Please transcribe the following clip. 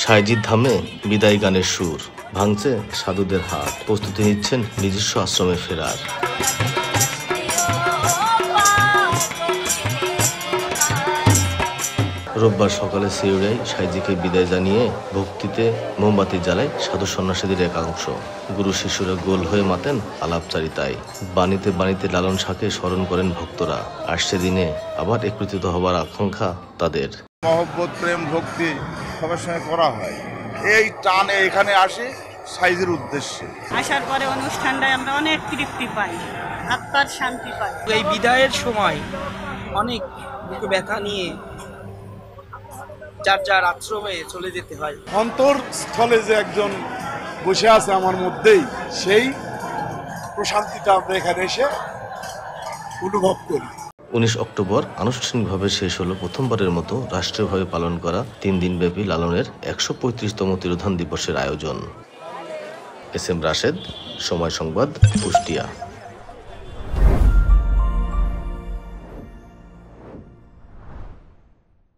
সাইজিদ ধামে বিদায় গানের সুর, ভাঙছে সাধুদের হাট, প্রস্তুতি নিচ্ছেন নিজস্ব আশ্রমে ফেরার। রোববার সকালে সিউড়িয়ায় সাইজিকে বিদায় জানিয়ে ভক্তিতে মোমবাতি জ্বালায় সাধু সন্ন্যাসীদের একাংশ। গুরু শিষ্যরা গোল হয়ে মাতেন আলাপচারিতায়, বাণীতে বাণীতে লালন শাহকে স্মরণ করেন ভক্তরা। আসছে দিনে আবার একত্রিত হবার আকাঙ্ক্ষা তাদের। মহব্বত, প্রেম, ভক্তি সবার সঙ্গে করা হয়, এই টানে এখানে আসি সাইজের উদ্দেশ্যে। আসার পরে অনুষ্ঠানটায় আমরা অনেক তৃপ্তি পাই, আত্মার শান্তি পাই। এই বিদায়ের সময় অনেক বুকে ব্যথা নিয়ে যার যার আশ্রমে চলে যেতে হয়। অন্তরস্থলে যে একজন বসে আছে আমার মধ্যেই, সেই প্রশান্তিটা আমরা এখানে এসে অনুভব করি। 19 অক্টোবর আনুষ্ঠানিকভাবে শেষ হলো প্রথমবারের মতো রাষ্ট্রীয়ভাবে পালন করা 3 দিনব্যাপী লালনের 135তম তিরোধান দিবসের আয়োজন। এস এম রাশেদ, সময় সংবাদ, কুষ্টিয়া।